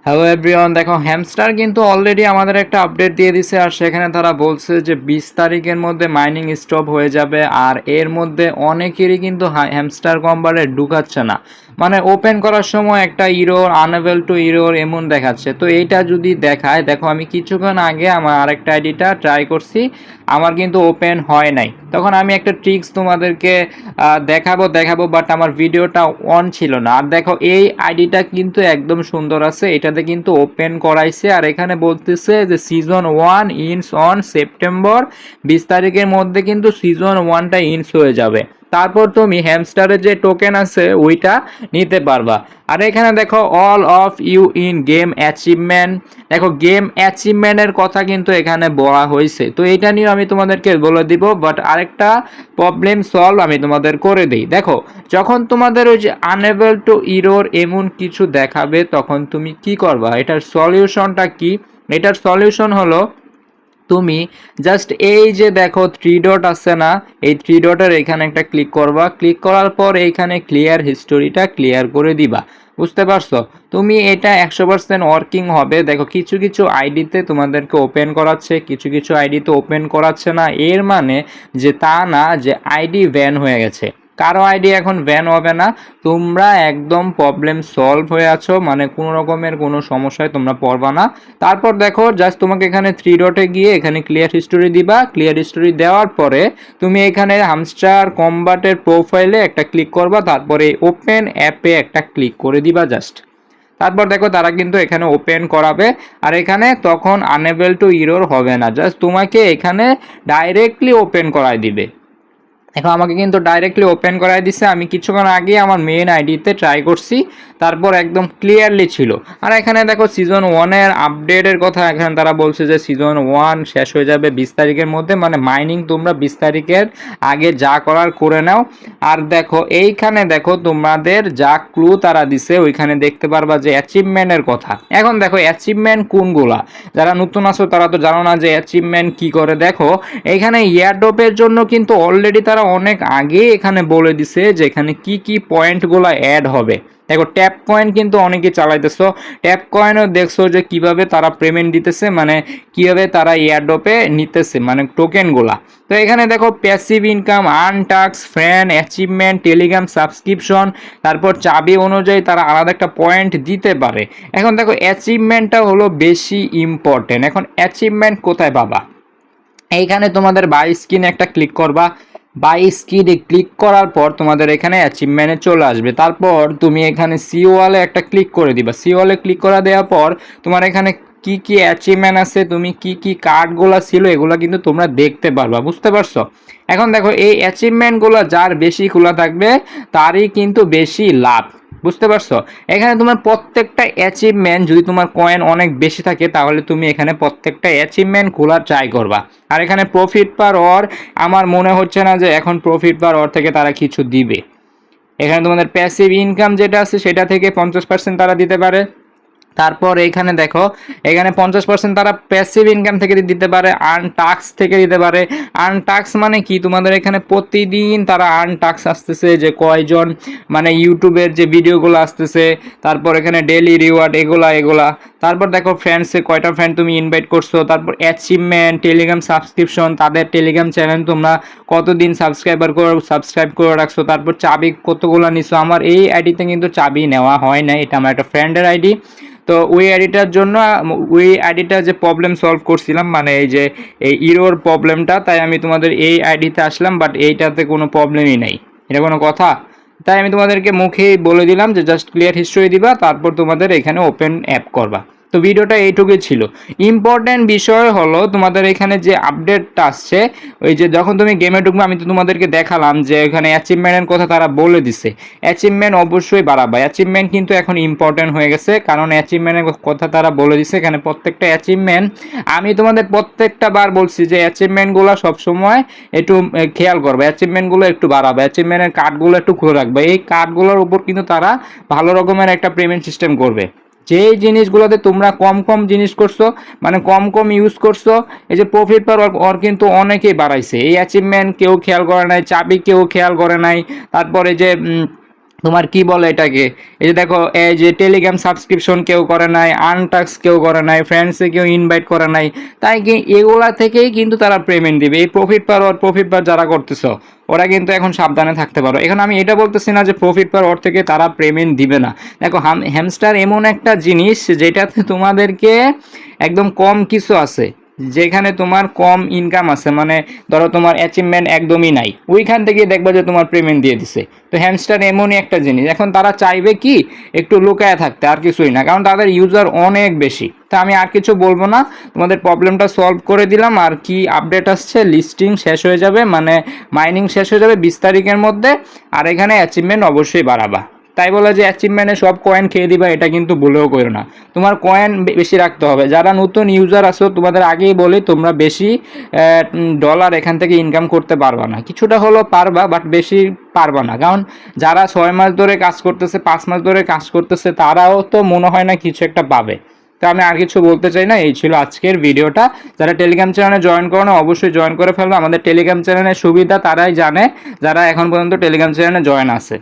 Hello everyone, দেখো hamster কিন্তু already আমাদের একটা আপডেট দিয়ে দিছে। আর সেখানে তারা বলছে যে 20 তারিখের মধ্যে মাইনিং স্টপ হয়ে যাবে। আর এর মধ্যে অনেকেরই কিন্তু হ্যামস্টার কম্বারে ঢুকাচ্ছে না, মানে ওপেন করার সময় একটা ইরোর, আনএবল টু ইরোর এমন দেখাচ্ছে। তো এইটা যদি দেখায়, দেখো আমি কিছুক্ষণ আগে আমার আরেকটা আইডিটা ট্রাই করছি, আমার কিন্তু ওপেন হয় নাই। তখন আমি একটা ট্রিক্স তোমাদেরকে দেখাবো বাট আমার ভিডিওটা অন ছিল না। আর দেখো এই আইডিটা কিন্তু একদম সুন্দর আছে, এটাতে কিন্তু ওপেন করাইছে। আর এখানে বলতেছে যে সিজন 1 ইনস অন সেপ্টেম্বর 20 তারিখের মধ্যে কিন্তু সিজন 1টা ইনস হয়ে যাবে। তারপর তুমি হ্যামস্টারের যে টোকেন আছে ওইটা নিতে পারবা। আর এখানে দেখো all of you in game achievement, দেখো গেম অ্যাচিভমেন্টের কথা কিন্তু এখানে বলা হয়েছে। তো এটা নিয়ে আমি তোমাদেরকে বলে দিব, বাট আরেকটা প্রবলেম সলভ আমি তোমাদের করে দিই। দেখো যখন তোমাদের ওই যে আনএবল টু ইরোর এমন কিছু দেখাবে, তখন তুমি কি করবা, এটার সলিউশনটা কি? এটার সলিউশন হলো তুমি জাস্ট এই যে দেখো 3 ডট আছে না, এই 3 ডটের এখানে একটা ক্লিক করবা। ক্লিক করার পর এইখানে ক্লিয়ার হিস্টোরিটা ক্লিয়ার করে দিবা। বুঝতে পারছো? তুমি এটা 100% ওয়ার্কিং হবে। দেখো কিছু কিছু আইডিতে তোমাদেরকে ওপেন করাচ্ছে, কিছু কিছু আইডিতে ওপেন করাচ্ছে না। এর মানে যে তা না যে আইডি ব্যান হয়ে গেছে। কারো আইডি এখন ব্যান হবে না। তোমরা একদম প্রবলেম সলভ হয়ে আছো, মানে কোনো রকমের কোনো সমস্যায় তোমরা পড়বা না। তারপর দেখো জাস্ট তোমাকে এখানে 3 ডটে গিয়ে এখানে ক্লিয়ার হিস্টোরি দিবা। ক্লিয়ার হিস্টোরি দেওয়ার পরে তুমি এখানে হামস্টার কম্বাটের প্রোফাইলে একটা ক্লিক করবা, তারপরে ওপেন অ্যাপে একটা ক্লিক করে দিবা জাস্ট। তারপর দেখো তারা কিন্তু এখানে ওপেন করাবে। আর এখানে তখন আনএবল টু ইরোর হবে না, জাস্ট তোমাকে এখানে ডাইরেক্টলি ওপেন করায় দিবে। এখন আমাকে কিন্তু ডাইরেক্টলি ওপেন করাই দিছে। আমি কিছুক্ষণ আগে আমার মেইন আইডিতে ট্রাই করছি, তারপর একদম ক্লিয়ারলি ছিল। আর এখানে দেখো সিজন 1-এর আপডেটের কথা এখানে তারা বলছে যে সিজন 1 শেষ হয়ে যাবে 20 তারিখের মধ্যে, মানে মাইনিং তোমরা 20 তারিখের আগে যা করার করে নাও। আর দেখো এইখানে দেখো তোমাদের যা ক্লু তারা দিছে ওইখানে দেখতে পারবা যে অ্যাচিভমেন্টের কথা। এখন দেখো অ্যাচিভমেন্ট কোনগুলা, যারা নতুন আছো তারা তো জানো না যে অ্যাচিভমেন্ট কি করে। দেখো এখানে ইয়ারড্রপের জন্য কিন্তু অলরেডি তারা অনেক আগে এখানে বলে দিছে যে এখানে কি কি পয়েন্টগুলো অ্যাড হবে। দেখো ট্যাপ কয়েন কিন্তু অনেকে চালাইতেছো, ট্যাপ কয়েনও দেখছো যে কিভাবে তারা পেমেন্ট দিতেছে, মানে কিভাবে তারা এয়ারড্রপে নিতেছে মানে টোকেনগুলা। তো এখানে দেখো প্যাসিভ ইনকাম, আনটাক্স, ফ্রেন্ড, অ্যাচিভমেন্ট, টেলিগ্রাম সাবস্ক্রিপশন, তারপর চাবি অনুযায়ী তারা আলাদা একটা পয়েন্ট দিতে পারে। এখন দেখো অ্যাচিভমেন্টটা হলো বেশি ইম্পর্টেন্ট। এখন অ্যাচিভমেন্ট কোথায় পাবা? এইখানে তোমাদের বাই স্ক্রিনে একটা ক্লিক করবা। বাই স্ক্রিনে ক্লিক করার পর তোমাদের এখানে অ্যাচিভমেন্টে চলে আসবে। তারপর তুমি এখানে সি ওয়ালে একটা ক্লিক করে দিবা। সি ওয়ালে ক্লিক করা দেওয়ার পর তোমার এখানে কি কি অ্যাচিভমেন্ট আছে, তুমি কি কি কার্ডগুলো ছিল এগুলো কিন্তু তোমরা দেখতে পারবা। বুঝতে পারছো? এখন দেখো এই অ্যাচিভমেন্টগুলো যার বেশি খোলা থাকবে তারই কিন্তু বেশি লাভ। বুঝতে পারছো? এখানে তোমার প্রত্যেকটা অ্যাচিভমেন্ট যদি তোমার কয়েন অনেক বেশি থাকে তাহলে তুমি এখানে প্রত্যেকটা অ্যাচিভমেন্ট খোলার ট্রাই করবা। আর এখানে প্রফিট পার অর আমার মনে হচ্ছে না যে এখন প্রফিট পার অর থেকে তারা কিছু দিবে। এখানে তোমাদের প্যাসিভ ইনকাম যেটা আছে সেটা থেকে 50% তারা দিতে পারে। তারপর এইখানে দেখো এখানে 50% তারা প্যাসিভ ইনকাম থেকে দিতে পারে, আর্ন টাক্স থেকে দিতে পারে। আর্ন টাক্স মানে কি, তোমাদের এখানে প্রতিদিন তারা আর্ন টাক্স আসতেছে যে কয়জন মানে ইউটিউবের যে ভিডিওগুলো আসতেছে, তারপর এখানে ডেইলি রিওয়ার্ড এগুলা। তারপর দেখো ফ্রেন্ডসে কয়টা ফ্রেন্ড তুমি ইনভাইট করছো, তারপর অ্যাচিভমেন্ট, টেলিগ্রাম সাবস্ক্রিপশন, তাদের টেলিগ্রাম চ্যানেল তোমরা কতদিন সাবস্ক্রাইব করে রাখছো, তারপর চাবি কতগুলো নিছো। আমার এই আইডিতে কিন্তু চাবি নেওয়া হয় না, এটা আমার একটা ফ্রেন্ডের আইডি। তো ওই আইডিটার জন্য ওই আইডিটা যে প্রবলেম সলভ করছিলাম, মানে এই যে এই ইরোর প্রবলেমটা, তাই আমি তোমাদের এই আইডিতে আসলাম, বাট এইটাতে কোনো প্রবলেমই নাই। এটা কোনো কথা? তাই আমি তোমাদেরকে মুখেই বলে দিলাম যে জাস্ট ক্লিয়ার হিস্টোরি দিবা, তারপর তোমাদের এখানে ওপেন অ্যাপ করবা। তো ভিডিওটা এইটুকুই ছিল। ইম্পর্ট্যান্ট বিষয় হলো তোমাদের এখানে যে আপডেটটা আসছে, ওই যে যখন তুমি গেমে ঢুকবে আমি তো তোমাদেরকে দেখালাম যে এখানে অ্যাচিভমেন্টের কথা তারা বলে দিছে। অ্যাচিভমেন্ট অবশ্যই বাড়াবা, অ্যাচিভমেন্ট কিন্তু এখন ইম্পর্ট্যান্ট হয়ে গেছে, কারণ অ্যাচিভমেন্টের কথা তারা বলে দিছে। এখানে প্রত্যেকটা অ্যাচিভমেন্ট আমি তোমাদের প্রত্যেকটা বার বলছি যে অ্যাচিভমেন্টগুলো সবসময় একটু খেয়াল করবে, অ্যাচিভমেন্টগুলো একটু বাড়াবে, অ্যাচিভমেন্টের কার্ডগুলো একটু খুলে রাখবে। এই কার্ডগুলোর উপর কিন্তু তারা ভালো রকমের একটা পেমেন্ট সিস্টেম করবে। যেই জিনিসগুলোতে তোমরা কম জিনিস করছো, মানে কম ইউজ করছো, এই যে প্রফিট পার ওর কিন্তু অনেকেই বাড়াইছে। এই অ্যাচিভমেন্ট কেউ খেয়াল করে নাই, চাবি কেউ খেয়াল করে নাই, তারপরে যে তোমার কি বলে এটাকে, এই যে দেখো এই যে টেলিগ্রাম সাবস্ক্রিপশন কেউ করে নাই, আনটাক্স কেউ করে নাই, ফ্রেন্ডসে কেউ ইনভাইট করে নাই, তাই কি এগুলা থেকেই কিন্তু তারা পেমেন্ট দিবে। এই প্রফিট পার যারা করতেছো ওরা কিন্তু এখন সাবধানে থাকতে পারো। এখন আমি এটা বলতেছি না যে প্রফিট পার ওর থেকে তারা পেমেন্ট দিবে না। দেখো হ্যামস্টার এমন একটা জিনিস যেটাতে তোমাদেরকে একদম কম কিছু আছে, যেখানে তোমার কম ইনকাম আছে, মানে ধরো তোমার অ্যাচিভমেন্ট একদমই নাই, ওইখান থেকে দেখবা যে তোমার পেমেন্ট দিয়ে দিছে। তো হ্যামস্টার এমনই একটা জিনিস, এখন তারা চাইবে কি একটু লুকায় থাকতে, আর কিছুই না, কারণ তাদের ইউজার অনেক বেশি। তা আমি আর কিছু বলবো না, তোমাদের প্রবলেমটা সলভ করে দিলাম। আর কি আপডেট আসছে, লিস্টিং শেষ হয়ে যাবে, মানে মাইনিং শেষ হয়ে যাবে 20 তারিখের মধ্যে। আর এখানে অ্যাচিভমেন্ট অবশ্যই বাড়াবা। তাই বলে যে অ্যাচিভমেন্টে সব কয়েন খেয়ে দিবা এটা কিন্তু ভুলেও করো না, তোমার কয়েন বেশি রাখতে হবে। যারা নতুন ইউজার আছো তোমাদের আগেই বলি, তোমরা বেশি ডলার এখান থেকে ইনকাম করতে পারবা না, কিছুটা হলো পারবা বাট বেশি পারবা না, কারণ যারা 6 মাস ধরে কাজ করতেছে, 5 মাস ধরে কাজ করতেছে, তারাও তো মনে হয় না কিছু একটা পাবে। তো আমি আর কিছু বলতে চাই না, এই ছিল আজকের ভিডিওটা। যারা টেলিগ্রাম চ্যানেলে জয়েন করো না অবশ্যই জয়েন করে ফেলবে, আমাদের টেলিগ্রাম চ্যানেলের সুবিধা তারাই জানে যারা এখন পর্যন্ত টেলিগ্রাম চ্যানেলে জয়েন আছে।